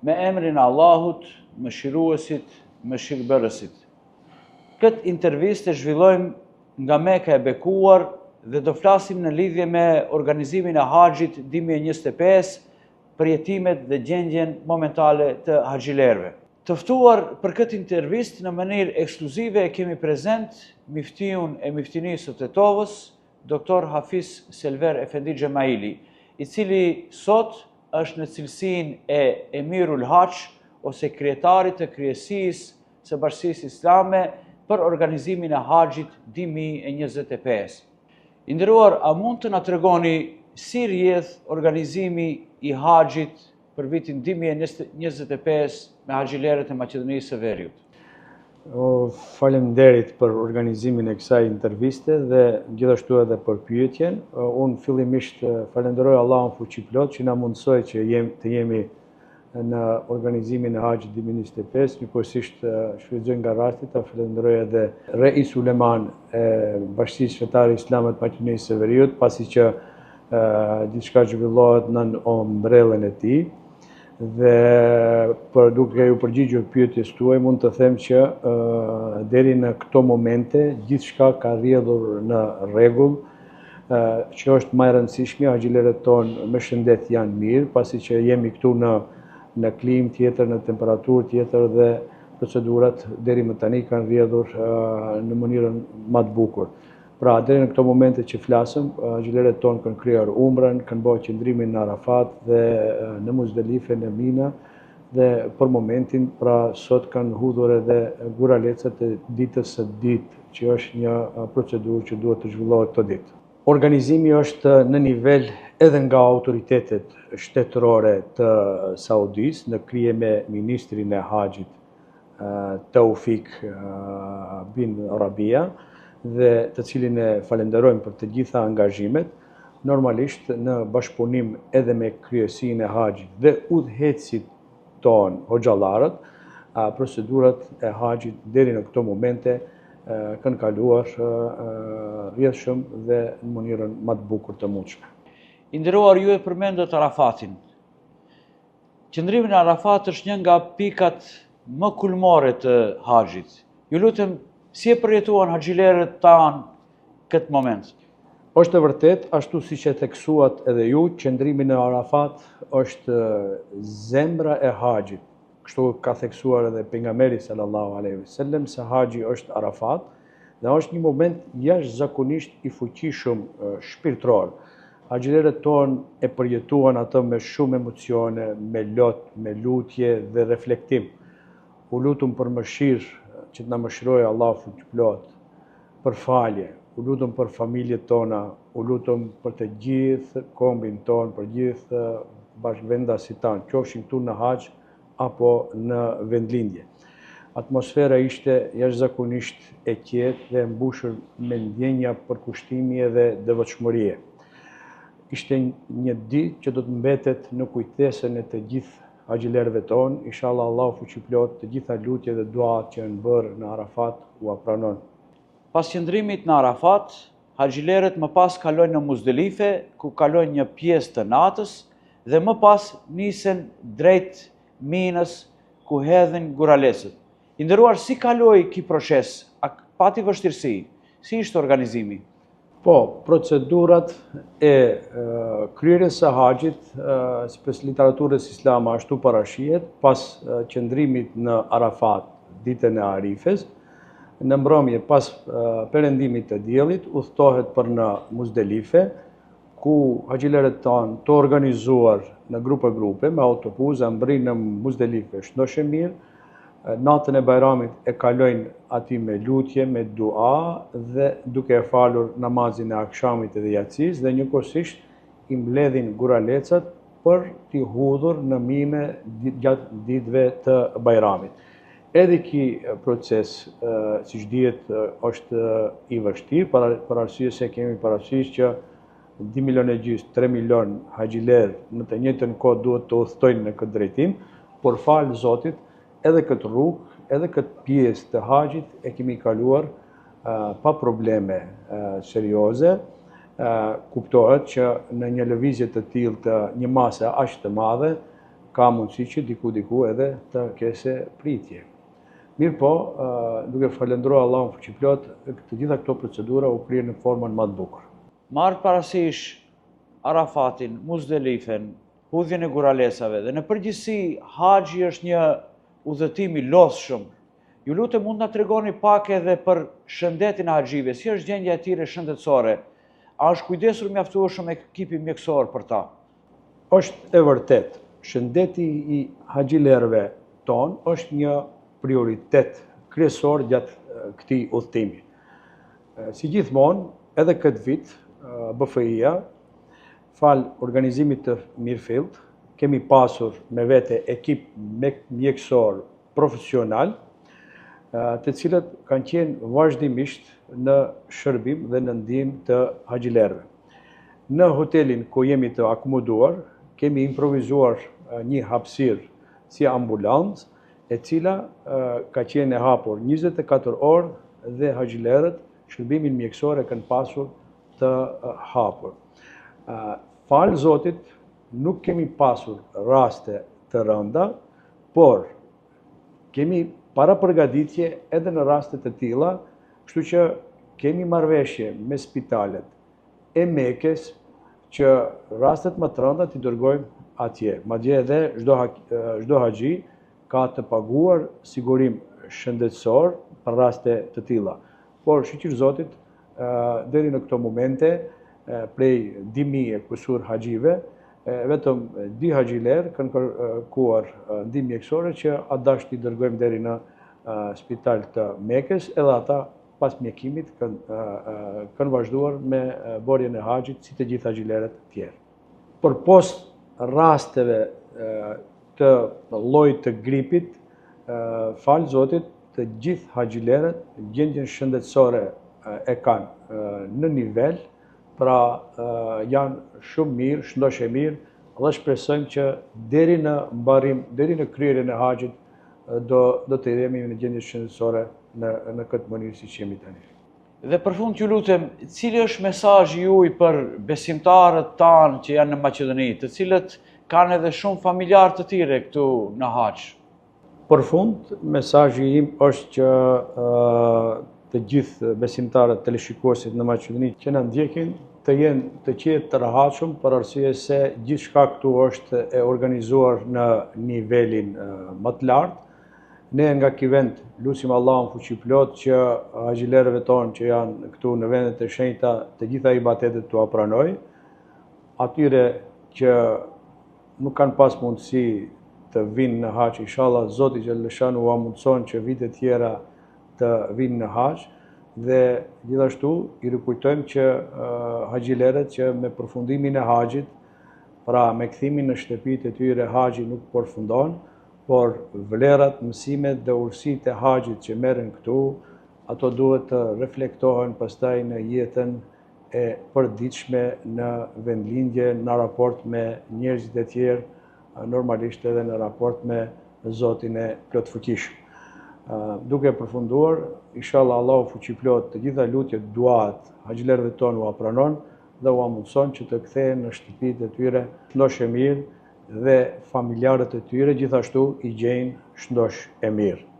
Me emrin e Allahut, mëshiruesit, mëshirbërësit. Këtë intervistë e zhvillojmë nga Meka e bekuar dhe do flasim në lidhje me organizimin e Haxhit 2025, përjetimet dhe gjendjen momentale të haxhilerëve. Të ftuar për këtë intervistë në mënyrë ekskluzive e kemi prezent miftiun e miftinisë së Tetovës, Dr. Hafiz Selver Efendi Xhemaili, i cili sot është në cilësinë e Emirul Hax ose kryetarit të kryesisë së Bashkisë Islame për organizimin e Haxhit 2025. I nderuar, a mund të na tregoni si rrjedh organizimi i Haxhit për vitin 2025 me haxhilerët e Maqedonisë së Veriut? Faleminderit për organizimin e kësaj interviste dhe gjithashtu edhe për pyetjen. Unë fillimisht falenderoj Allahun fuqiplot që na mundsoi që të jemi në organizimin e Haxhit 2025, njëkohësisht shfrytëzoj nga rasti ta falenderoj edhe Reis Uleman e Bashkisë Fetare Islame të Maqedonisë së Veriut, pasi që gjithçka zhvillohet në ombrellën e tij. Dhe duke ju përgjigjur pyetjes tuaj, mund të them që deri në këto momente gjithçka ka rrjedhur në rregull, që është më e rëndësishme, haxhilerët tonë me shëndet janë mirë, pasi që jemi këtu në klimë tjetër, në temperaturë tjetër dhe procedurat deri më tani kanë rrjedhur në mënyrën më të bukur. Pra, deri në këto momente që flasëm, haxhilerët tonë kanë kryer umrën, kanë bërë qëndrimin në Arafat dhe në Muzdelife, në Mina, dhe për momentin, pra sot kanë hudhur edhe guralecat e ditës së ditë, që është një procedurë që duhet të zhvillohet këtë ditë. Organizimi është në nivel edhe nga autoritetet shtetërore të Saudis, në krye me ministrin e Haxhit, Taufik bin Rabia, dhe të cilin e falenderojmë për të gjitha angazhimet, normalisht në bashkëpunim edhe me kryesinë e Haxhit dhe udhëheqësit tonë, hoxhallarët, procedurat e Haxhit deri në këto momente kanë kaluar rrjedhshëm dhe në mënyrën më të bukur të mundshme. I nderuar, ju e përmendët Arafatin. Qëndrimi në Arafat është një nga pikat më kulmore të Haxhit. Ju lutem, si e përjetuan haxhilerët tanë këtë moment? Është e vërtet, ashtu siç e theksuat edhe ju, qëndrimi në Arafat është zemra e Haxhit. Kështu ka theksuar edhe pejgamberi sallallahu alaihi wasallam se Haxhi është Arafat dhe është një moment jashtëzakonisht i fuqishëm shpirtëror. Haxhilerët tonë e përjetuan atë me shumë emocione, me lot, me lutje dhe reflektim. U lutëm për mëshirë, që të na mëshirojë Allahu fuqiplot, për falje, u lutëm për familjet tona, u lutëm për të gjithë kombin ton, për gjithë bashkëvendasit tanë, qofshin këtu në Haxh apo në vendlindje. Atmosfera ishte jashtëzakonisht e qetë dhe mbushur me ndjenja përkushtimi dhe devotshmërie. Ishte një ditë që do të mbetet në kujtesën e të gjithë haxhilerëve tonë, inshallah Allahu fuqiplot të gjitha lutjet dhe duat që janë bërë në Arafat u pranon. Pas qëndrimit në Arafat, haxhilerët më pas kalojnë në Muzdelife, ku kalojnë një pjesë të natës dhe më pas nisen drejt Minës, ku hedhin guralesët. I nderuar, si kaloi ky proces? A pati vështirësi? Si ishte organizimi? Po, procedurat e kryerjes së Haxhit, sipas literaturës islame ashtu parashihet, pas qëndrimit në Arafat, ditën e Arifes, në mbrëmje pas perëndimit të diellit, udhtohet për në Muzdelife, ku haxhilerët tanë të organizuar në grupe me autobusa mbrin në Muzdelife shëndoshë mirë. Natën e Bajramit e kalojnë aty me lutje, me dua dhe duke e falur namazin e akşamit dhe yatsis dhe njëkohësisht i mbledhin guralecat për t'i hudhur në Minë gjatë ditëve të Bajramit. Edhe ky proces, siç dihet, është i vështirë për arsye se kemi parasysh që 2,5 milion, 3 milion haxhiler në të njëjtën kohë duhet të udhtojnë në këtë drejtim, por falë Zotit, edhe këtë rrugë, edhe këtë pjesë të Haxhit e kemi kaluar pa probleme serioze. Kuptohet që në një lëvizje të tillë të një mase aq të madhe, ka mundësi që diku edhe të kese pritje. Mirë po, duke falendruar Allahun fuqiplot, të gjitha këto procedura u kryen në formën më të bukur. Marrë parasysh Arafatin, Muzdelifen, hudhjen e guralesave dhe në përgjithësi haxhi është një udhëtim i lodhshëm. Ju lutem mund na tregoni pak edhe për shëndetin e haxhive, si është gjendja e tyre shëndetësore? A është kujdesur mjaftueshëm ekipi mjekësor për ta? Është e vërtet, shëndeti i haxhilerëve ton është një prioritet kryesor gjatë këtij udhëtimi. Si gjithmonë, edhe këtë vit, BFI-ja, fal organizimit të mirëfillt, kemi pasur me vete ekip mjekësor profesional, të cilët kanë qenë vazhdimisht në shërbim dhe në ndihmë të haxhilerëve. Në hotelin ku jemi të akomoduar, kemi improvizuar një hapësirë si ambulancë, e cila ka qenë e hapur 24 orë dhe haxhilerët shërbimin mjekësor e kanë pasur të hapur. Falë Zotit, nuk kemi pasur raste të rënda, por kemi para përgatitje edhe në raste të tilla, kështu që kemi marrëveshje me spitalet e Mekës që rastet më të rënda t'i dërgojmë atje. Madje edhe çdo haxhi ka të paguar sigurim shëndetësor për raste të tilla. Por shqyr Zotit, deri në këto momente, prej 1000 kusur haxhive, vetëm 2 haxhilerë kanë kërkuar ndihmë mjekësore që ata dash t'i dërgojmë deri në spital të Mekës, edhe ata pas mjekimit kanë vazhduar me borjen e haxhit si të gjithë haxhilerët tjerë. Përpos rasteve të llojit të gripit, falë Zotit, të gjithë haxhilerët gjendjen shëndetësore e kanë në nivel, pra janë shumë mirë, shëndoshë mirë, dhe shpresojmë që deri në mbarim, deri në kryerjen e haxhit do të jemi në gjendje shëndetësore në këtë mënyrë si që jemi tani. Dhe për fund ju lutem, cili është mesazhi juaj për besimtarët tanë që janë në Maqedoni, të cilët kanë edhe shumë familjarë të tjerë këtu në haxh? Për fund, mesazhi im është që të gjithë besimtarët teleshikuesit në Maqedoni që na ndjekin të qenë të rehatshëm për arsye se gjithçka këtu është e organizuar në nivelin më të lartë. Ne nga ky vend lutim Allahun fuqiplot që haxhilerëve tonë që janë këtu në vendet e shenjta të gjitha ibadetet t'u pranoj. Atyre që nuk kanë pas mundësi të vinë në haxh, inshallah Zoti xhaleshanu ua mundson që vite tjera të vinë në haxh, dhe gjithashtu i rikujtojmë që haxhilerët që me përfundimin e haxhit, pra me kthimin në shtëpitë e tyre, haxhi nuk përfundon, por vlerat, mësimet dhe urësitë e haxhit që merren këtu, ato duhet të reflektohen pastaj në jetën e përditshme në vendlindje, në raport me njerëzit e tjerë, normalisht edhe në raport me Zotin e plotfuqishëm. Duke përfunduar, inshallah Allahu fuqiplot të gjitha lutjet, duat haxhilerëve tonë ua pranon dhe ua mundson që të kthehen në shtëpitë e tyre shëndosh e mirë dhe familjarët e tyre gjithashtu i gjejnë shëndosh e mirë.